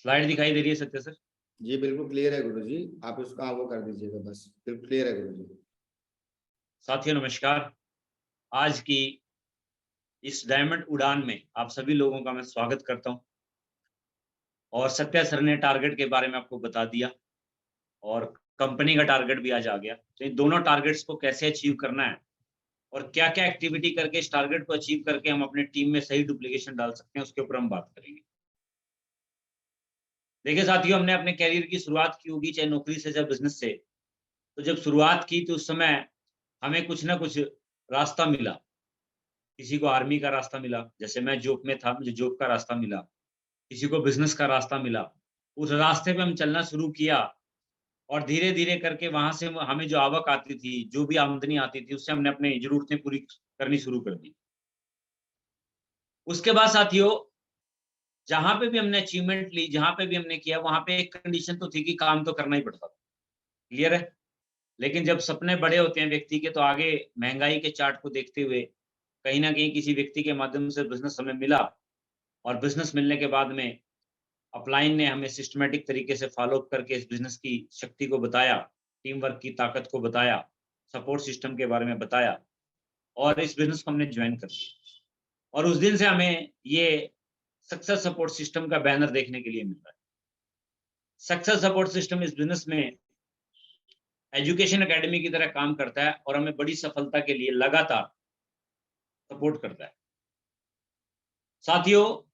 Slide दिखाई दे रही है सत्य सर? जी बिल्कुल क्लियर है गुरुजी, आप इसका वो कर दीजिएगा, बस बिल्कुल क्लियर है गुरुजी। साथियों नमस्कार। आज की इस डायमंड उड़ान में आप सभी लोगों का मैं स्वागत करता हूं। और सत्या सर ने टारगेट के बारे में आपको बता दिया और कंपनी का टारगेट भी आज आ गया। तो इन दोनों टारगेट्स को कैसे अचीव करना है और क्या-क्या एक्टिविटी करके इस टारगेट को अचीव करके हम अपने टीम में सही डुप्लीकेशन डाल सकते हैं, उसके ऊपर हम बात करेंगे। देखिए साथियों, हमने अपने करियर की शुरुआत की होगी, चाहे नौकरी से चाहे बिजनेस से। तो जब शुरुआत की तो उस समय हमें कुछ ना कुछ रास्ता मिला। किसी को आर्मी का रास्ता मिला, जैसे मैं जॉब में था, मुझे जॉब का रास्ता मिला। किसी को बिज़नेस का रास्ता मिला। उस रास्ते पे हम चलना शुरू किया और धीरे-धीरे करके वहाँ से हमें जो आवक आती थी, जो भी आमदनी आती थी, उससे हमने अपनी ज़रूरतें पूरी करनी शुरू कर दी। उसके बाद साथियों, जहाँ पे भी हमने अचीवमेंट ली, जहाँ पे भी हमने किया, वहाँ पे एक कंडीशन तो थी कि काम तो करना ही पड़ता था। क्लियर है? लेकिन जब सपने बड़े होते हैं व्यक्ति के, तो आगे महँगाई के चार्ट को देखते हुए कहीं न कहीं किसी व्यक्ति के माध्यम से बिज़नेस हमें मिला और बिज़नेस मिलने के बाद में अपलाइन ने हमें सिस्टमैटिक तरीके से फ़ॉलो अप करके इस बिज़नेस की शक्ति को बताया, टीम वर्क की ताकत को बताया, सपोर्ट सिस्टम के बारे में बताया और इस बिज़नेस को हमने जॉइन कर लिया। और उस दिन से हमें ये सक्सेस सपोर्ट सिस्टम का बैनर देखने के लिए मिल रहा है। सक्सेस सपोर्ट सिस्टम इस बिज़नेस में एजुकेशन अकेडमी की तरह काम करता है और हमें बड़ी सफलता के लिए लगातार सपोर्ट करता है। साथियों,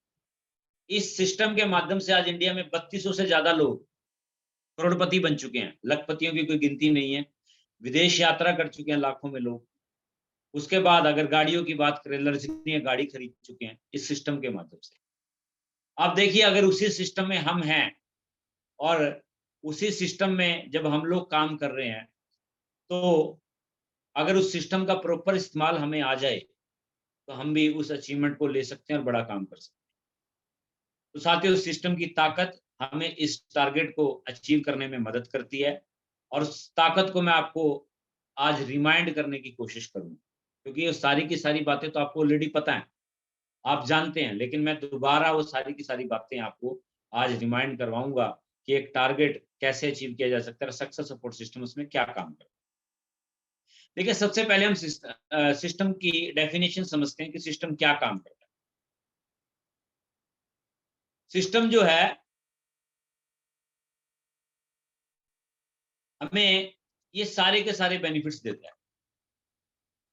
इस सिस्टम के माध्यम से आज इंडिया में 3200 से ज़्यादा लोग करोड़पति बन चुके हैं। लखपतियों की कोई गिनती नहीं है। विदेश यात्रा कर चुके हैं लाखों में लोग। उसके बाद अगर गाड़ियों की बात करें, लग्ज़रियाँ गाड़ी खरीद चुके हैं इस सिस्टम के माध्यम से। आप देखिए, अगर उसी सिस्टम में हम हैं और उसी सिस्टम में जब हम लोग काम कर रहे हैं, तो अगर उस सिस्टम का प्रॉपर इस्तेमाल हमें आ जाए, तो हम भी उस अचीवमेंट को ले सकते हैं और बड़ा काम कर सकते हैं। तो साथियों, उस सिस्टम की ताकत हमें इस टारगेट को अचीव करने में मदद करती है और उस ताकत को मैं आपको आज रिमाइंड करने की कोशिश करूँगा, क्योंकि ये सारी की सारी बातें तो आपको ऑलरेडी पता हैं, आप जानते हैं, लेकिन मैं दोबारा वो सारी की सारी बातें आपको आज रिमाइंड करवाऊँगा कि एक टारगेट कैसे अचीव किया जा सकता है और सक्सेस सपोर्ट सिस्टम उसमें क्या काम करता है। देखिए, सबसे पहले हम सिस्टम की डेफिनिशन समझते हैं कि सिस्टम क्या काम करता है। सिस्टम जो है, हमें ये सारे के सारे बेनिफिट्स देता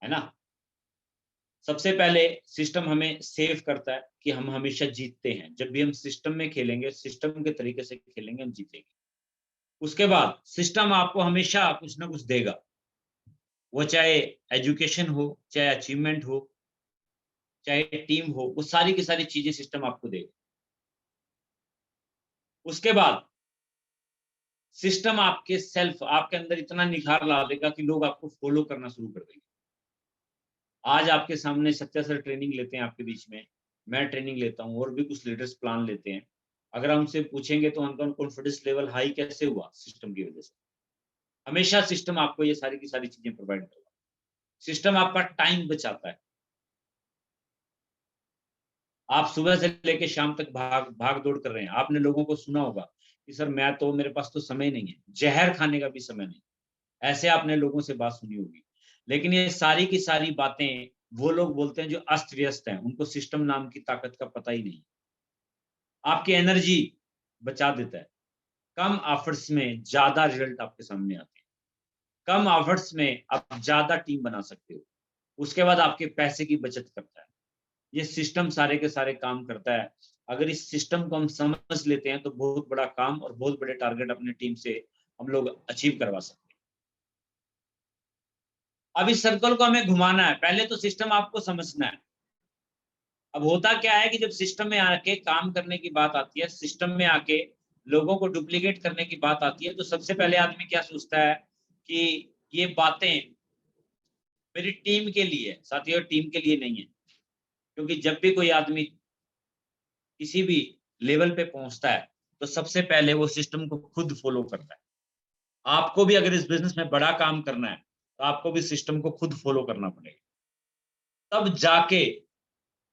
है ना? सबसे पहले सिस्टम हमें सेव करता है कि हम हमेशा जीतते हैं। जब भी हम सिस्टम में खेलेंगे, सिस्टम के तरीके से खेलेंगे, हम जीतेंगे। उसके बाद सिस्टम आपको हमेशा कुछ ना कुछ देगा। वो चाहे एजुकेशन हो, चाहे अचीवमेंट हो, चाहे टीम हो, वो सारी की सारी चीज़ें सिस्टम आपको देगा। उसके बाद सिस्टम आपके अंदर इतना निखार ला देगा कि लोग आपको फ़ॉलो करना शुरू कर देंगे। आज आपके सामने सत्या सर ट्रेनिंग लेते हैं आपके बीच में, मैं ट्रेनिंग लेता हूँ और भी कुछ लीडर्स प्लान लेते हैं। अगर हम उनसे पूछेंगे तो उनका कॉन्फिडेंस लेवल हाई कैसे हुआ? सिस्टम की वजह से। हमेशा सिस्टम आपको ये सारी की सारी चीज़ें प्रोवाइड करेगा। सिस्टम आपका टाइम बचाता है। आप सुबह से लेके शाम तक भाग-दौड़ कर रहे हैं। आपने लोगों को सुना होगा कि सर मेरे पास तो समय नहीं है, ज़हर खाने का भी समय नहीं। ऐसे आपने लोगों से बात सुनी होगी। लेकिन ये सारी की सारी बातें वो लोग बोलते हैं जो अस्त-व्यस्त हैं, उनको सिस्टम नाम की ताकत का पता ही नहीं। आपकी एनर्जी बचा देता है। कम एफर्ट्स में ज़्यादा रिज़ल्ट आपके सामने आते हैं। कम एफर्ट्स में आप ज़्यादा टीम बना सकते हो। उसके बाद आपके पैसे की बचत करता है। ये सिस्टम सारे के सारे काम करता है। अगर इस सिस्टम को हम समझ लेते हैं, तो बहुत बड़ा काम और बहुत बड़े टारगेट अपनी टीम से हम लोग अचीव करवा सकते हैं। अब इस सर्कल को हमें घुमाना है। पहले तो सिस्टम आपको समझना है। अब होता क्या है कि जब सिस्टम में आके काम करने की बात आती है, सिस्टम में आके लोगों को डुप्लीकेट करने की बात आती है, तो सबसे पहले आदमी क्या सोचता है कि ये बातें मेरी टीम के लिए है। साथियों, टीम के लिए नहीं है। क्योंकि जब भी कोई आदमी किसी भी लेवल पे पहुँचता है, तो सबसे पहले वो सिस्टम को खुद फ़ॉलो करता है। आपको भी अगर इस बिज़नेस में बड़ा काम करना है, तो आपको भी सिस्टम को खुद फ़ॉलो करना पड़ेगा। तब जाके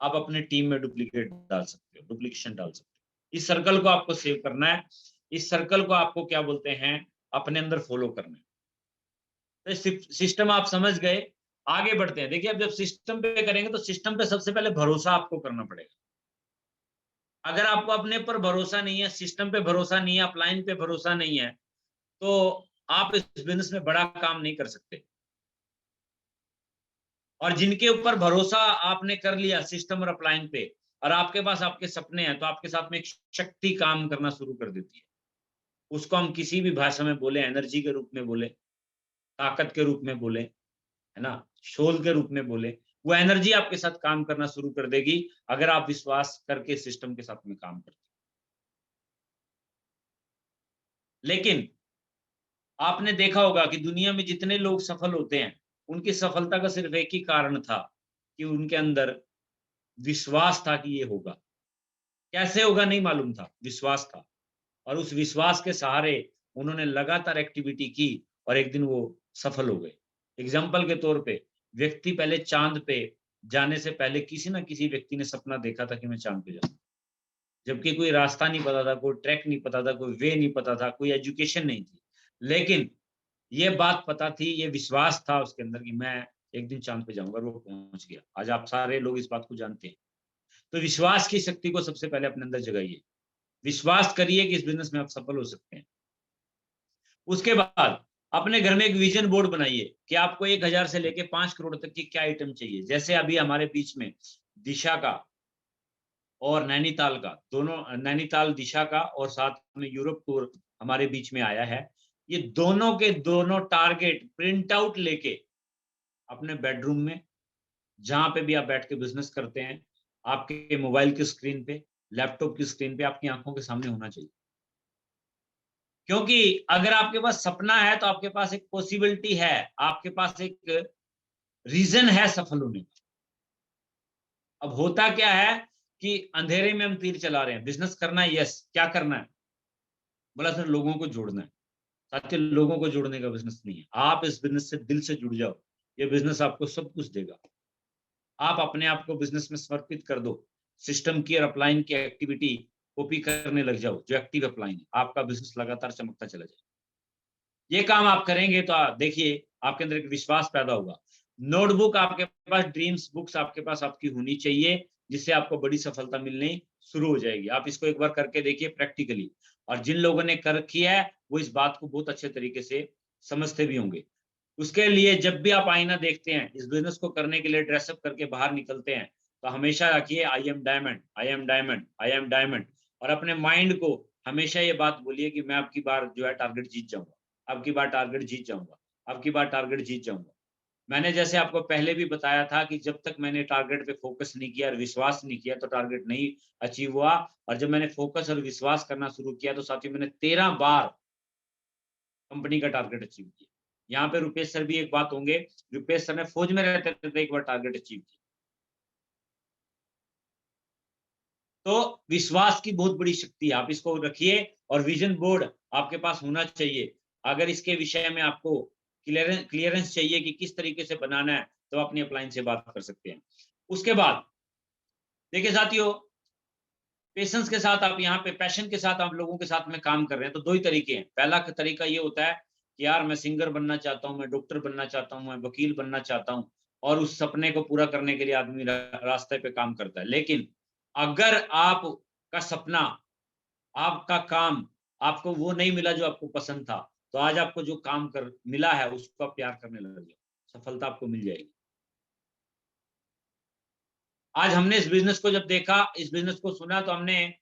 आप अपने टीम में डुप्लीकेशन डाल सकते हो। इस सर्कल को आपको सेव करना है, इस सर्कल को आपको क्या बोलते हैं, अपने अंदर फॉलो करना है। तो सिस्टम आप समझ गए, आगे बढ़ते हैं। देखिए अब जब सिस्टम पे करेंगे तो सिस्टम पे सबसे पहले भरोसा आपको करना पड़ेगा। अगर आपको अपने पर भरोसा नहीं है, सिस्टम पे भरोसा नहीं है, अपलाइन पे भरोसा नहीं है, तो आप इस बिजनेस में बड़ा काम नहीं कर सकते। और जिनके ऊपर भरोसा आपने कर लिया सिस्टम और अपलाइन पे, और आपके पास आपके सपने हैं, तो आपके साथ में एक शक्ति काम करना शुरू कर देती है। उसको हम किसी भी भाषा में बोले, एनर्जी के रूप में बोले, ताकत के रूप में बोले, है ना, शोल के रूप में बोले, वो एनर्जी आपके साथ काम करना शुरू कर देगी अगर आप विश्वास करके सिस्टम के साथ में काम करते हैं। लेकिन आपने देखा होगा कि दुनिया में जितने लोग सफल होते हैं, उनकी सफलता का सिर्फ एक ही कारण था कि उनके अंदर विश्वास था कि ये होगा। कैसे होगा नहीं मालूम था, विश्वास था। और उस विश्वास के सहारे उन्होंने लगातार एक्टिविटी की और एक दिन वो सफल हो गए। एग्जाम्पल के तौर पे, व्यक्ति पहले चाँद पे जाने से पहले किसी न किसी व्यक्ति ने सपना देखा था कि मैं चाँद पे जाऊँ। जबकि कोई रास्ता नहीं पता था, कोई ट्रैक नहीं पता था, कोई वे नहीं पता था, कोई एजुकेशन नहीं थी। लेकिन ये बात पता थी, ये विश्वास था उसके अंदर कि मैं एक दिन चाँद पे जाऊँगा, और वो पहुँच गया। आज आप सारे लोग इस बात को जानते हैं। तो विश्वास की शक्ति को सबसे पहले अपने अंदर जगाइए। विश्वास करिए कि इस बिज़नेस में आप सफल हो सकते हैं। उसके बाद अपने घर में एक विज़न बोर्ड बनाइए कि आपको 1000 से लेके 5 करोड़ तक की क्या आइटम चाहिए। जैसे अभी हमारे बीच में दिशा का और नैनीताल का, दोनों नैनीताल दिशा का और साथ में यूरोप टूर हमारे बीच में आया है। ये दोनों के दोनों टारगेट प्रिंट आउट लेके अपने बेडरूम में, जहाँ पे भी आप बैठ के बिज़नेस करते हैं, आपके मोबाइल की स्क्रीन पे, लैपटॉप की स्क्रीन पे आपकी आँखों के सामने होना चाहिए। क्योंकि अगर आपके पास सपना है तो आपके पास एक पॉसिबिलिटी है, आपके पास एक रीज़न है सफल होने का। अब होता क्या है कि अंधेरे में हम तीर चला रहे हैं, बिज़नेस करना है, यस, क्या करना है? बोला सर लोगों को जोड़ना है। साथियों, लोगों को जोड़ने का बिज़नेस नहीं है। आप इस बिज़नेस से दिल से जुड़ जाओ, ये बिज़नेस आपको सब कुछ देगा। आप अपने आप को बिज़नेस में समर्पित कर दो। सिस्टम की और अपलाइन की एक्टिविटी कॉपी करने लग जाओ, जो एक्टिव अपलाइन है। आपका बिज़नेस लगातार चमकता चला जाएगा। ये काम आप करेंगे तो देखिए आपके अंदर एक विश्वास पैदा होगा। नोटबुक आपके पास, ड्रीम्स बुक्स आपके पास आपकी होनी चाहिए, जिससे आपको बड़ी सफलता मिलनी शुरू हो जाएगी। आप इसको एक बार करके देखिए प्रैक्टिकली, और जिन लोगों ने कर किया है, वो इस बात को बहुत अच्छे तरीके से समझते भी होंगे। उसके लिए जब भी आप आईना देखते हैं, इस बिज़नेस को करने के लिए ड्रेसअप करके बाहर निकलते हैं, तो हमेशा रखिए I am diamond, I am diamond, I am diamond, और अपने माइंड को हमेशा ये बात बोलिए कि मैं अब की बार जो है टारगेट जीत जाऊँगा। अब की बार टारगेट जीत जाऊँगा, अब की बार टारगेट जीत जाऊँगा। मैंने जैसे आपको पहले भी बताया था कि जब तक मैंने टारगेट पे फ़ोकस नहीं किया और विश्वास नहीं किया, तो टारगेट नहीं अचीव हुआ, और जब मैंने फ़ोकस और विश्वास करना शुरू किया, तो साथियों मैंने 13 बार कंपनी का टारगेट अचीव किया। यहाँ पे रुपेश सर भी एक बात होंगे, रुपेश सर ने फ़ौज में रहते थे तो एक बार टारगेट अचीव किया। तो विश्वास की बहुत बड़ी शक्ति है, आप इसको रखिए, और विज़न बोर्ड आपके पास होना चाहिए। अगर इसके विषय में आपको क्लीयरेंस चाहिए कि किस तरीके से बनाना है, तो अपनी अपलाइन से बात कर सकते हैं। उसके बाद देखिए साथियों, पेशेंस के साथ आप यहाँ पे पैशन के साथ आप लोगों के साथ में काम कर रहे हैं, तो 2 ही तरीके हैं। पहला तरीका ये होता है कि यार मैं सिंगर बनना चाहता हूँ, मैं डॉक्टर बनना चाहता हूँ, मैं वकील बनना चाहता हूँ, और उस सपने को पूरा करने के लिए आदमी रास्ते पे काम करता है। लेकिन अगर आपका सपना, आपका काम, आपको वो नहीं मिला जो आपको पसंद था, तो आज आपको जो काम कर मिला है उसको आप प्यार करने लग जाओ, सफलता आपको मिल जाएगी। आज हमने इस बिज़नेस को जब देखा, इस बिज़नेस को सुना, तो हमने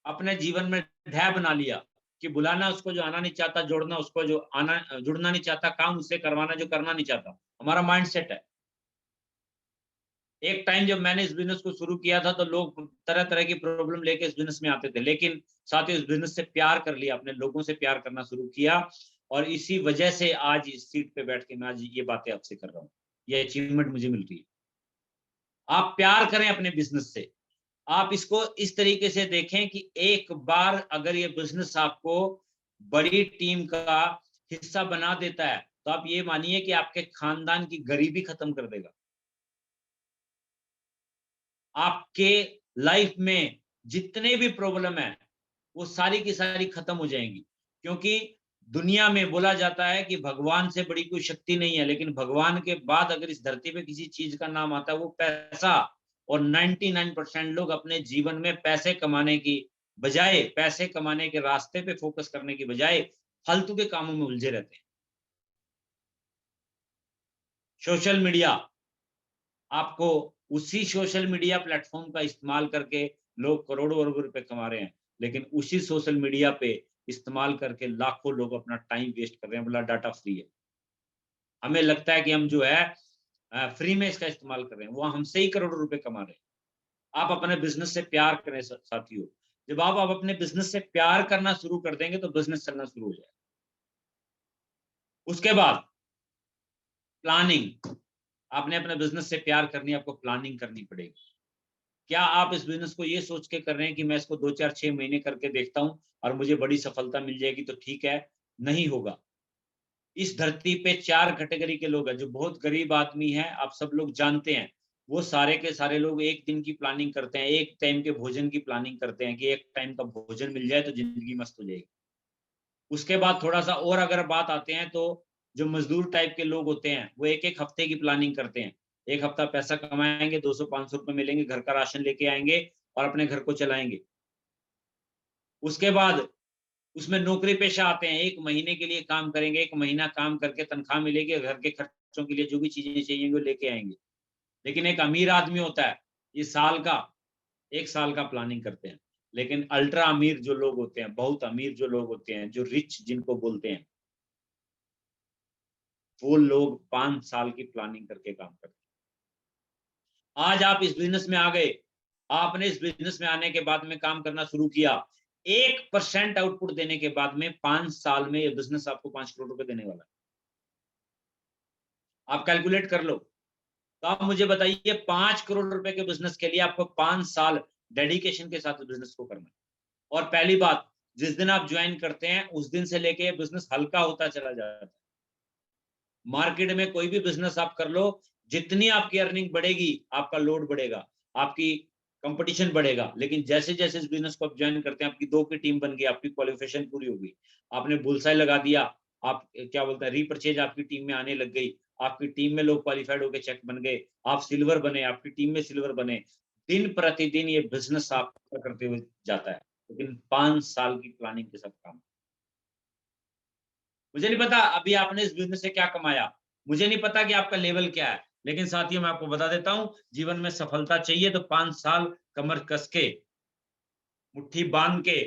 अपने जीवन में ध्येय बना लिया कि बुलाना उसको जो आना नहीं चाहता, जोड़ना उसको जो आना जुड़ना नहीं चाहता, काम उससे करवाना जो करना नहीं चाहता। हमारा माइंडसेट है। एक टाइम जब मैंने इस बिज़नेस को शुरू किया था, तो लोग तरह-तरह की प्रॉब्लम लेके इस बिज़नेस में आते थे। लेकिन साथियों, इस बिज़नेस से प्यार कर लिया, अपने लोगों से प्यार करना शुरू किया, और इसी वजह से आज इस सीट पे बैठ के मैं आज ये बातें आपसे कर रहा हूँ। ये अचीवमेंट मुझे मिल रही है। आप प्यार करें अपने बिज़नेस से। आप इसको इस तरीके से देखें कि एक बार अगर ये बिज़नेस आपको बड़ी टीम का हिस्सा बना देता है, तो आप ये मानिए कि आपके खानदान की गरीबी खत्म कर देगा। आपके लाइफ में जितने भी प्रॉब्लम हैं, वो सारी की सारी खत्म हो जाएंगी। क्योंकि दुनिया में बोला जाता है कि भगवान से बड़ी कोई शक्ति नहीं है, लेकिन भगवान के बाद अगर इस धरती पे किसी चीज का नाम आता है वो पैसा। और 99% लोग अपने जीवन में पैसे कमाने की बजाय, पैसे कमाने के रास्ते पे फोकस करने की बजाय फालतू के कामों में उलझे रहते हैं। सोशल मीडिया, आपको उसी सोशल मीडिया प्लेटफॉर्म का इस्तेमाल करके लोग करोड़ों अरबों रुपए कमा रहे हैं, लेकिन उसी सोशल मीडिया पे इस्तेमाल करके लाखों लोग अपना टाइम वेस्ट कर रहे हैं, बोला डाटा फ्री है। हमें लगता है कि हम जो है फ्री में इसका इस्तेमाल कर रहे हैं, वो हमसे ही करोड़ों रुपए कमा रहे हैं। आप अपने बिजनेस से प्यार करें साथियों। जब आप अपने बिजनेस से प्यार करना शुरू कर देंगे तो बिजनेस चलना शुरू हो जाएगा। उसके बाद प्लानिंग, आपने अपने बिजनेस से प्यार करनी है, आपको प्लानिंग करनी पड़ेगी। क्या आप इस बिजनेस को ये सोच के कर रहे हैं कि मैं इसको 2, 4, 6 महीने करके देखता हूँ और मुझे बड़ी सफलता मिल जाएगी तो ठीक है? नहीं होगा। इस धरती पे 4 कैटेगरी के लोग हैं, जो बहुत गरीब आदमी हैं, आप सब लोग जानते हैं। वो सारे के सारे लोग 1 दिन की प्लानिंग करते हैं, 1 टाइम के भोजन की प्लानिंग करते हैं कि 1 टाइम का भोजन मिल जाए तो ज़िंदगी मस्त हो जाएगी। उसके बाद थोड़ा-सा और अगर बात आते हैं तो जो मज़दूर टाइप के लोग होते हैं, वो 1-1 हफ्ते की प्लानिंग करते हैं। 1 हफ्ता पैसा कमाएँगे, 200-500 रुपए मिलेंगे, घर का राशन लेके आएँगे और अपने घर को चलाएँगे। उसके बाद उसमें नौकरी पेशा आते हैं, 1 महीने के लिए काम करेंगे, 1 महीना काम करके तनख्वाह मिलेगी, घर के खर्चों के लिए जो भी चीज़ें चाहिए वो लेके आएँगे। लेकिन एक अमीर आदमी होता है, ये साल का 1 साल का प्लानिंग करते हैं। लेकिन अल्ट्रा अमीर जो लोग होते हैं, बहुत अमीर जो लोग होते हैं, जो रिच जिनको बोलते हैं, वो लोग 5 साल की प्लानिंग करके काम करते हैं। आज आप इस बिज़नेस में आ गए, आपने इस बिज़नेस में आने के बाद में काम करना शुरू किया, 1% आउटपुट देने के बाद में 5 साल में ये बिज़नेस आपको 5 करोड़ रुपए देने वाला है। आप कैलकुलेट कर लो। तो आप मुझे बताइए 5 करोड़ रुपए के बिज़नेस के लिए आपको 5 साल डेडिकेशन के साथ बिज़नेस को करना है। और पहली बात, जिस दिन आप जॉइन करते हैं, उस दिन से लेके बिज़नेस हल्का होता चला जाता है। मार्केट में कोई भी बिज़नेस आप कर लो, जितनी आपकी अर्निंग बढ़ेगी, आपका लोड बढ़ेगा, आपकी कंपटीशन बढ़ेगा। लेकिन जैसे-जैसे इस बिज़नेस को आप जॉइन करते हैं, आपकी 2 की टीम बन गई, आपकी क्वालिफिकेशन पूरी हो गई। आपने बुलसाई लगा दिया, आप क्या बोलते हैं रीपरचेज़ आपकी टीम में आने लग गई, आपकी टीम में लोग क्वालिफाइड होके चेक बन गए, आप सिल्वर बने, आपकी टीम में सिल्वर बने। दिन-प्रतिदिन ये बिज़नेस आपका करते हुए जाता है, लेकिन 5 साल की प्लानिंग के साथ काम। मुझे नहीं पता अभी आपने इस बिज़नेस से क्या कमाया, मुझे नहीं पता कि आपका लेवल क्या है, लेकिन साथियों मैं आपको बता देता हूँ, जीवन में सफलता चाहिए तो 5 साल कमर कस के, मुट्ठी बाँध के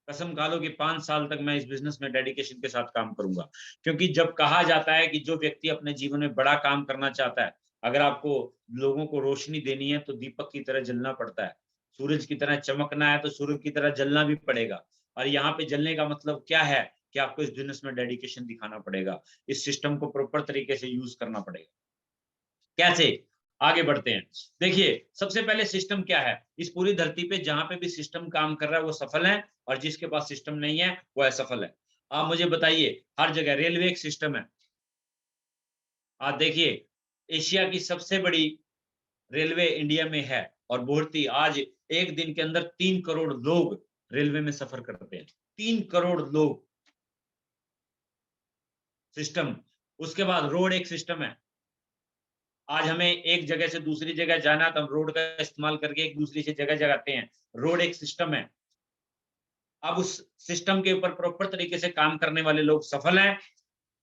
कसम खा लो कि 5 साल तक मैं इस बिज़नेस में डेडिकेशन के साथ काम करूँगा। क्योंकि जब कहा जाता है कि जो व्यक्ति अपने जीवन में बड़ा काम करना चाहता है, अगर आपको लोगों को रोशनी देनी है तो दीपक की तरह जलना पड़ता है। सूरज की तरह चमकना है तो सूरज की तरह जलना भी पड़ेगा। और यहाँ पे जलने का मतलब क्या है कि आपको इस बिज़नेस में डेडिकेशन दिखाना पड़ेगा। इस सिस्टम को प्रॉपर तरीके से यूज़ करना पड़ेगा। कैसे? आगे बढ़ते हैं। देखिए, सबसे पहले सिस्टम क्या है? इस पूरी धरती पे जहाँ पे भी सिस्टम काम कर रहा है वो सफल है और जिसके पास सिस्टम नहीं है वो असफल है। आप मुझे बताइए, हर जगह रेलवे एक सिस्टम है। आप देखिए, एशिया की सबसे बड़ी रेलवे इंडिया में है और बढ़ती आज एक दिन के अंदर 3 करोड़ लोग रेलवे में सफ़र करते हैं। 3 करोड़ लोग, सिस्टम। उसके बाद रोड एक सिस्टम है। आज हमें एक जगह से दूसरी जगह जाना है तो हम रोड का इस्तेमाल करके एक दूसरी से जगह जाते हैं। रोड एक सिस्टम है। अब उस सिस्टम के ऊपर प्रॉपर तरीके से काम करने वाले लोग सफल हैं,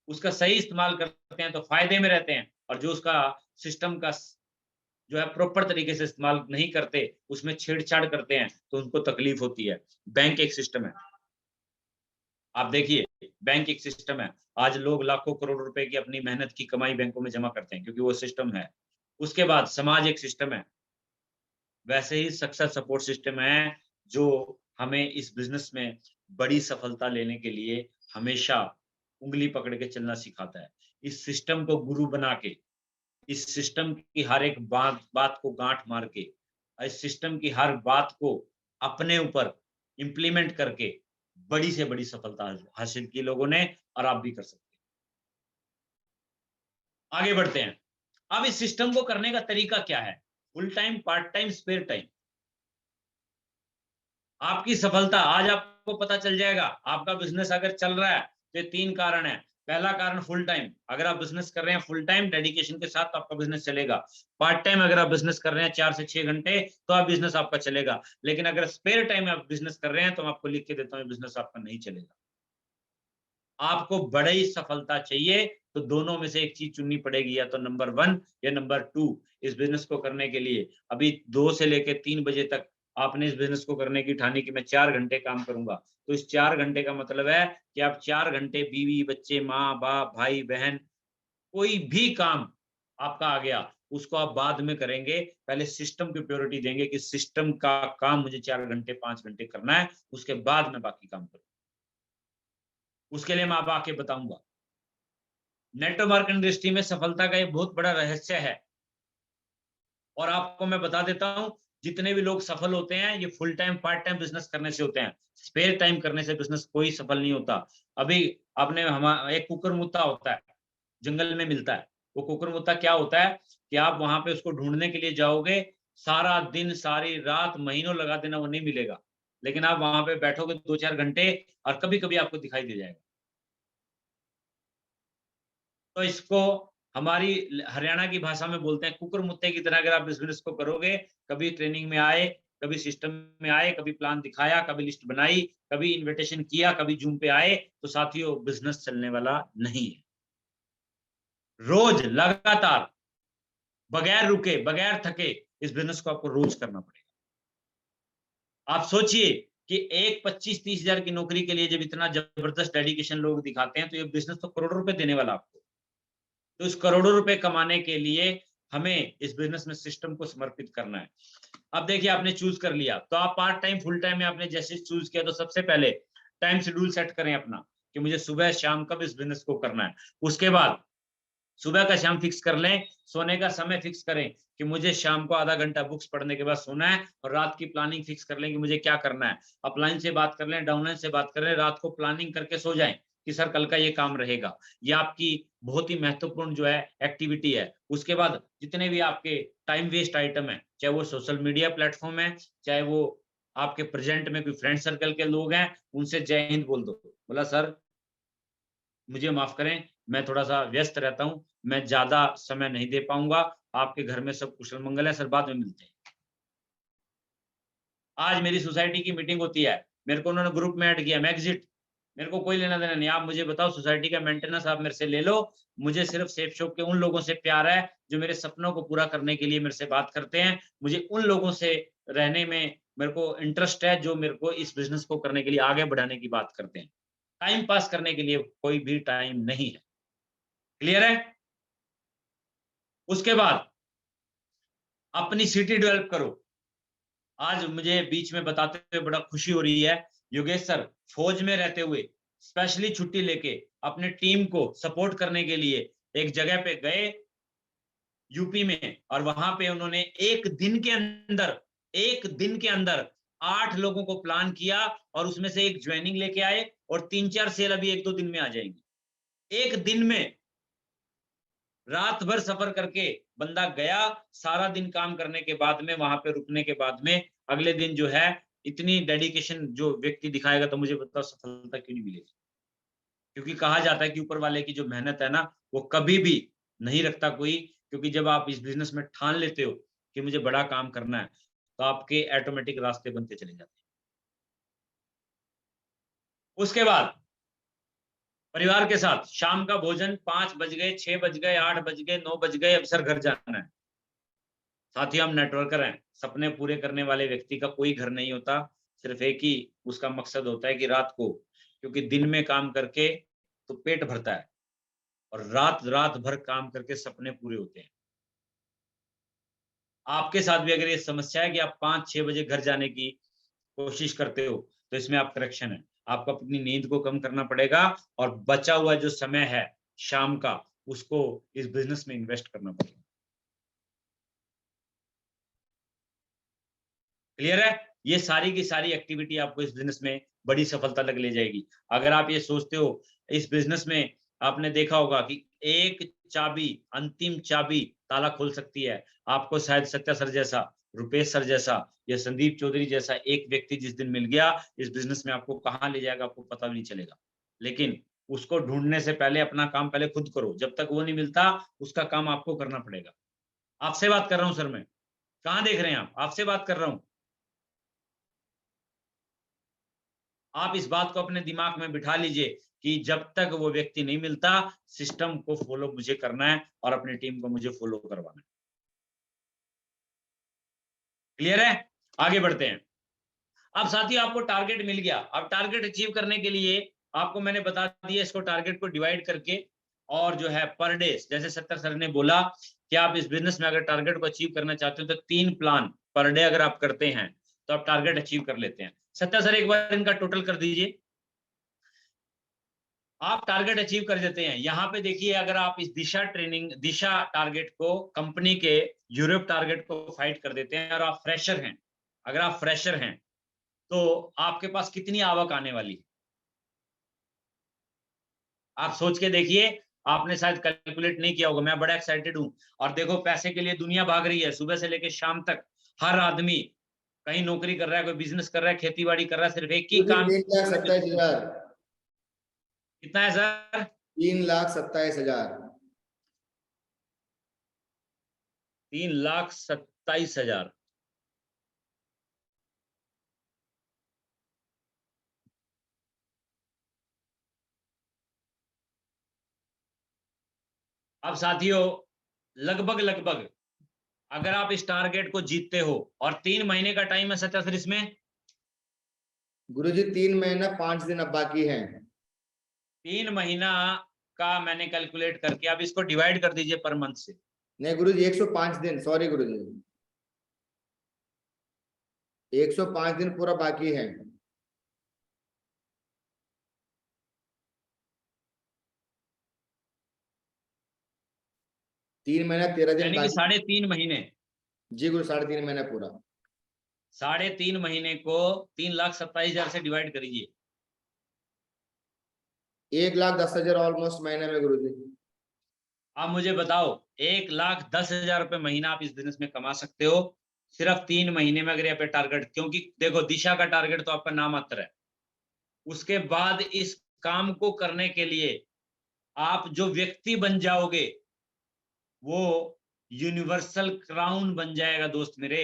उसका सही इस्तेमाल करते हैं तो फ़ायदे में रहते हैं और जो उसका सिस्टम का जो है प्रॉपर तरीके से इस्तेमाल नहीं करते, उसमें छेड़-छाड़ करते हैं, तो उनको तकलीफ होती है। बैंक एक सिस्टम है। आप देखिए, बैंक एक सिस्टम है। आज लोग लाखों करोड़ रुपए की अपनी मेहनत की कमाई बैंकों में जमा करते हैं क्योंकि वो सिस्टम है। उसके बाद समाज एक सिस्टम है। वैसे ही सक्सेस सपोर्ट सिस्टम है, जो हमें इस बिज़नेस में बड़ी सफलता लेने के लिए हमेशा उँगली पकड़ के चलना सिखाता है। इस सिस्टम को गुरु बना के, इस सिस्टम की हर एक बात बात को गाँठ मार के, इस सिस्टम की हर बात को अपने ऊपर इम्प्लीमेंट करके बड़ी से बड़ी सफलता हासिल की लोगों ने और आप भी कर सकते हैं। आगे बढ़ते हैं। अब इस सिस्टम को करने का तरीका क्या है? Full time, part time, spare time. आपकी सफलता आज आप आपको पता चल जाएगा। आपका बिजनेस अगर चल रहा है तो ये 3 कारण है। पहला कारण फुल टाइम, अगर आप बिजनेस कर रहे हैं फुल टाइम डेडिकेशन के साथ तो आपका बिजनेस चलेगा। पार्ट टाइम अगर आप बिजनेस कर रहे हैं 4 से 6 घंटे तो आप बिजनेस आपका चलेगा। लेकिन अगर स्पेयर टाइम में आप बिजनेस कर रहे हैं तो मैं आपको लिख के देता हूँ, बिजनेस आपका नहीं चलेगा। आपको बड़ी सफलता चाहिए तो दोनों में से एक चीज चुननी पड़ेगी, या तो नंबर 1 या नंबर 2 इस बिजनेस को करने के लिए। अभी 2 से लेके 3 बजे तक आपने इस बिजनेस को करने की ठानी कि मैं 4 घंटे काम करूंगा, तो इस 4 घंटे का मतलब है कि आप 4 घंटे बीवी, बच्चे, माँ, बाप, भाई, बहन, कोई भी काम आपका आ गया, उसको आप बाद में करेंगे। पहले सिस्टम की प्रायोरिटी देंगे कि सिस्टम का काम मुझे 4 घंटे, 5 घंटे करना है, उसके बाद मैं बाकी काम करूँ। उसके लिए मैं अब आके बताऊँगा। नेटवर्क इंडस्ट्री में सफलता का एक बहुत बड़ा रहस्य है और आपको मैं बता देता हूँ, जितने भी लोग सफल होते हैं, ये full time, part time business करने से होते हैं। स्पेयर टाइम करने से बिज़नेस कोई सफल नहीं होता। अभी आपने एक कुकुरमुत्ता होता है, जंगल में मिलता है। वो कुकुरमुत्ता क्या होता है कि आप वहाँ पे उसको ढूँढने के लिए जाओगे, सारा दिन, सारी रात, महीनों लगा देना, वो नहीं मिलेगा। लेकिन आप वहाँ पे बैठोगे 2-4 घंटे और कभी-कभी आपको दिखाई दे जाएगा। तो इसको हमारी हरियाणा की भाषा में बोलते हैं कुकुर-मुत्ते की तरह। अगर आप इस बिज़नेस को करोगे, कभी ट्रेनिंग में आए, कभी सिस्टम में आए, कभी प्लान दिखाया, कभी लिस्ट बनाई, कभी इन्विटेशन किया, कभी ज़ूम पे आए, तो साथियों बिज़नेस चलने वाला नहीं है। रोज़ लगातार, बगैर रुके, बगैर थके इस बिज़नेस को आपको रोज़ करना पड़ेगा। आप सोचिए कि एक 25-30 हज़ार की नौकरी के लिए जब इतना ज़बरदस्त डेडिकेशन लोग दिखाते हैं, तो ये बिज़नेस तो करोड़ों रुपए देने वाला आपको। तो इस करोड़ों रुपए कमाने के लिए हमें इस बिज़नेस में सिस्टम को समर्पित करना है। अब देखिए आपने चूज़ कर लिया, तो आप पार्ट टाइम, फुल टाइम में आपने जैसे चूज़ किया तो सबसे पहले टाइम शेड्यूल सेट करें अपना कि मुझे सुबह, शाम कब इस बिज़नेस को करना है। उसके बाद सुबह का शाम फिक्स कर लें, सोने का समय फिक्स करें कि मुझे शाम को आधा घंटा बुक्स पढ़ने के बाद सोना है और रात की प्लानिंग फिक्स कर लें कि मुझे क्या करना है। अपलाइन से बात कर लें, डाउनलाइन से बात कर लें, रात को प्लानिंग करके सो जाएँ कि सर कल का ये काम रहेगा। ये आपकी बहुत ही महत्वपूर्ण जो है एक्टिविटी है। उसके बाद जितने भी आपके टाइम वेस्ट आइटम हैं, चाहे वो सोशल मीडिया प्लेटफ़ॉर्म है, चाहे वो आपके प्रेज़ेंट में कोई फ्रेंड सर्कल के लोग हैं, उनसे जय हिंद बोल दो। बोला सर मुझे माफ़ करें, मैं थोड़ा-सा व्यस्त रहता हूँ, मैं ज़्यादा समय नहीं दे पाऊँगा, आपके घर में सब कुशल-मंगल है, सर बाद में मिलते हैं। आज मेरी सोसाइटी की मीटिंग होती है, मेरे को उन्होंने ग्रुप में ऐड किया, मैं एग्ज़िट, मेरे को कोई लेना-देना नहीं, आप मुझे बताओ सोसाइटी का मेंटेनेंस आप मेरे से ले लो, मुझे सिर्फ़ सेफ शॉप के उन लोगों से प्यार है, जो मेरे सपनों को पूरा करने के लिए मेरे से बात करते हैं, मुझे उन लोगों से रहने में मेरे को इंटरेस्ट है, जो मेरे को इस बिज़नेस को करने के लिए आगे बढ़ाने की बात करते हैं। टाइम पास करने के लिए कोई भी टाइम नहीं है, क्लियर है? उसके बाद अपनी सिटी डेवलप करो। आज मुझे बीच में बताते हुए बड़ा खुशी हो रही है, योगेश सर फौज में रहते हुए स्पेशली छुट्टी लेके अपने टीम को सपोर्ट करने के लिए एक जगह पे गए यूपी में, और वहां पे उन्होंने एक दिन के अंदर 8 लोगों को प्लान किया और उसमें से एक ज्वाइनिंग लेके आए और 3-4 सेल अभी 1-2 दिन में आ जाएंगी। एक दिन में रात भर सफर करके बंदा गया, सारा दिन काम करने के बाद में, वहां पे रुकने के बाद में अगले दिन जो है इतनी डेडिकेशन जो व्यक्ति दिखाएगा, तो मुझे बताओ सफलता क्यों नहीं मिलेगी? क्योंकि कहा जाता है कि ऊपर वाले की जो मेहनत है ना, वो कभी भी नहीं रखता कोई। क्योंकि जब आप इस बिजनेस में ठान लेते हो कि मुझे बड़ा काम करना है, तो आपके ऑटोमेटिक रास्ते बनते चले जाते हैं। उसके बाद परिवार के साथ शाम का भोजन, 5 बज गए, 6 बज गए, 8 बज गए, 9 बज गए, अब सर घर जाना है। साथ ही हम नेटवर्कर हैं, सपने पूरे करने वाले व्यक्ति का कोई घर नहीं होता, सिर्फ एक ही उसका मकसद होता है कि रात को, क्योंकि दिन में काम करके तो पेट भरता है और रात भर काम करके सपने पूरे होते हैं। आपके साथ भी अगर ये समस्या है कि आप 5-6 बजे घर जाने की कोशिश करते हो, तो इसमें आप करेक्शन है। आपको अपनी नींद को कम करना पड़ेगा और बचा हुआ जो समय है शाम का, उसको इस बिज़नेस में इन्वेस्ट करना पड़ेगा। क्लियर है? ये सारी की सारी एक्टिविटी आपको इस बिज़नेस में बड़ी सफलता तक ले जाएगी। अगर आप ये सोचते हो, इस बिज़नेस में आपने देखा होगा कि एक चाबी, अंतिम चाबी ताला खोल सकती है। आपको शायद सत्या सर जैसा, रुपेश सर जैसा या संदीप चौधरी जैसा एक व्यक्ति जिस दिन मिल गया, इस बिजनेस में आपको कहाँ ले जाएगा आपको पता भी नहीं चलेगा। लेकिन उसको ढूँढने से पहले अपना काम पहले खुद करो। जब तक वो नहीं मिलता, उसका काम आपको करना पड़ेगा। आपसे बात कर रहा हूँ सर मैं। कहाँ देख रहे हैं आप? आपसे बात कर रहा हूँ। आप इस बात को अपने दिमाग में बिठा लीजिए कि जब तक वो व्यक्ति नहीं मिलता, सिस्टम को फॉलो मुझे करना है और अपनी टीम को मुझे फॉलो करवाना है। क्लियर है? आगे बढ़ते हैं। अब साथियों आपको टारगेट मिल गया। अब टारगेट अचीव करने के लिए आपको मैंने बता दिया, इसको टारगेट को डिवाइड करके और जो है पर डे, जैसे सत्तर सर ने बोला कि आप इस बिजनेस में अगर टारगेट को अचीव करना चाहते हो तो 3 प्लान पर डे अगर आप करते हैं तो आप टारगेट अचीव कर लेते हैं। सत्तर सर एक बार इनका टोटल कर दीजिए। आप टारगेट अचीव कर देते हैं। यहाँ पे देखिए, अगर आप इस दिशा टारगेट को, कंपनी के यूरोप टारगेट को फाइट कर देते हैं और आप फ्रेशर हैं, अगर आप फ्रेशर हैं तो आपके पास कितनी आवक आने वाली है? आप सोच के देखिए। आपने शायद कैलकुलेट नहीं किया होगा। मैं बड़ा एक्साइटेड हूँ और देखो पैसे के लिए दुनिया भाग रही है। सुबह से लेकर शाम तक हर आदमी कहीं नौकरी कर रहा है, कोई बिजनेस कर रहा है, खेती बाड़ी कर रहा है, सिर्फ एक ही काम। 3,27,000। कितना है सर? 3,27,000। 3,27,000। अब साथियों लगभग अगर आप इस टारगेट को जीतते हो और 3 महीने का टाइम है सत्या सर इसमें। गुरुजी 3 महीना 5 दिन अब बाकी हैं। 3 महीना का मैंने कैलकुलेट करके अब इसको डिवाइड कर दीजिए पर मंथ से। नहीं गुरुजी 105 दिन, सॉरी गुरुजी, 105 दिन पूरा बाकी है। तीन महीना 13 दिन यानी कि बाकी। 3.5 महीने। जी गुरु, 3.5 महीना पूरा। 3.5 महीने को 3,27,000 से डिवाइड करिए। 1,10,000 ऑलमोस्ट महीने में गुरुजी। अब मुझे बताओ, 1,10,000 रुपए महीना आप इस बिजनेस में कमा सकते हो सिर्फ 3 महीने में अगर यहाँ पे टारगेट, क्योंकि देखो दिशा का टारगेट तो आपका नाम मात्र है। उसके बाद इस काम को करने के लिए आप जो व्यक्ति बन जाओगे वो यूनिवर्सल क्राउन बन जाएगा दोस्त मेरे।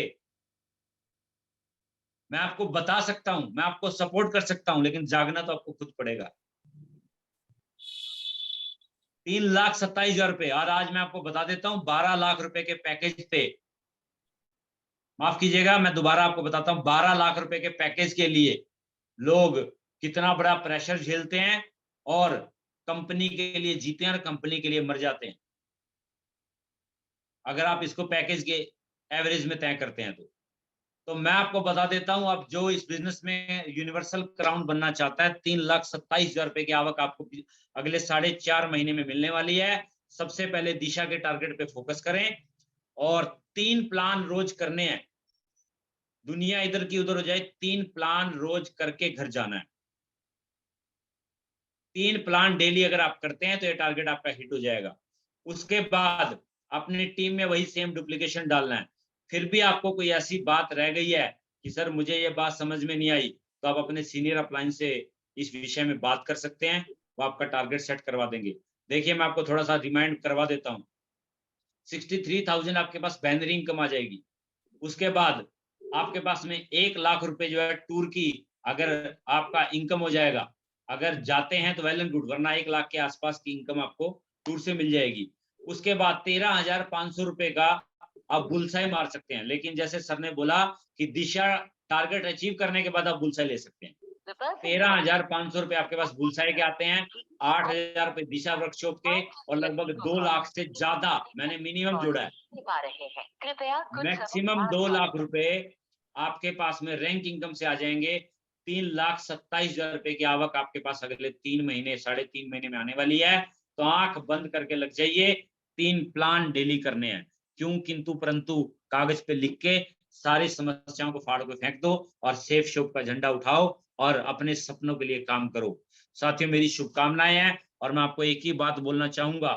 मैं आपको बता सकता हूं, मैं आपको सपोर्ट कर सकता हूं, लेकिन जागना तो आपको खुद पड़ेगा। 3,27,000 रुपए और आज मैं आपको बता देता हूं 12 लाख रुपए के पैकेज पे, माफ कीजिएगा मैं दोबारा आपको बताता हूं, 12 लाख रुपए के पैकेज के लिए लोग कितना बड़ा प्रेशर झेलते हैं और कंपनी के लिए जीते हैं और कंपनी के लिए मर जाते हैं, अगर आप इसको पैकेज के एवरेज में तय करते हैं तो मैं आपको बता देता हूं, अब जो इस बिजनेस में यूनिवर्सल क्राउन बनना चाहता है, 3,27,000 रुपए की आवक आपको अगले 4.5 महीने में मिलने वाली है। सबसे पहले दिशा के टारगेट पे फोकस करें और 3 प्लान रोज करने हैं। दुनिया इधर की उधर हो जाए, 3 प्लान रोज करके घर जाना है। 3 प्लान डेली अगर आप करते हैं तो ये टारगेट आपका हिट हो जाएगा। उसके बाद अपनी टीम में वही सेम डुप्लीकेशन डालना है। फिर भी आपको कोई ऐसी बात रह गई है कि सर मुझे ये बात समझ में नहीं आई, तो आप अपने सीनियर अपलाइन से इस विषय में बात कर सकते हैं, वो आपका टारगेट सेट करवा देंगे। देखिए मैं आपको थोड़ा सा रिमाइंड करवा देता हूँ। 63,000 आपके पास बैनरी इनकम आ जाएगी। उसके बाद आपके पास में 1 लाख रुपए जो है टूर की अगर आपका इनकम हो जाएगा, अगर जाते हैं तो वेल एंड गुड, वरना 1 लाख के आसपास की इनकम आपको टूर से मिल जाएगी। उसके बाद 13,500 रुपए का आप बुलसाई मार सकते हैं, लेकिन जैसे सर ने बोला कि दिशा टारगेट अचीव करने के बाद आप बुलसाई ले सकते हैं। 13,500 रुपए आपके पास बुलसाई के आते हैं, 8,000 रुपए दिशा वर्कशॉप के और लगभग 2 लाख से ज्यादा मैंने मिनिमम जोड़ा है, मैक्सिमम 2 लाख रुपए आपके पास में रैंक इनकम से आ जाएंगे। 3,27,000 रुपए की आवक आपके पास अगले 3 महीने 3.5 महीने में आने वाली है। तो आंख बंद करके लग जाइए, 3 प्लान डेली करने हैं। क्यों किंतु परंतु कागज पे लिख के सारी समस्याओं को फाड़ के फेंक दो और सेफ शॉप का झंडा उठाओ और अपने सपनों के लिए काम करो। साथियों मेरी शुभकामनाएं हैं और मैं आपको एक ही बात बोलना चाहूंगा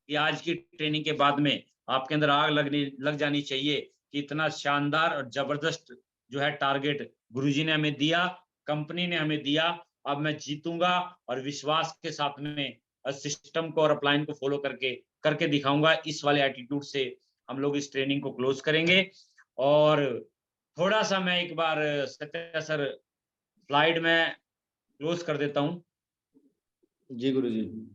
कि आज की ट्रेनिंग के बाद में आपके अंदर आग लग जानी चाहिए कि इतना शानदार और जबरदस्त जो है टारगेट गुरुजी ने हमें दिया, कंपनी ने हमें दिया, अब मैं जीतूंगा और विश्वास के साथ में सिस्टम को और अपलाइन को फॉलो करके दिखाऊंगा। इस वाले एटीट्यूड से हम लोग इस ट्रेनिंग को क्लोज करेंगे। और थोड़ा सा मैं एक बार सत्या सर स्लाइड में क्लोज कर देता हूं। जी गुरुजी।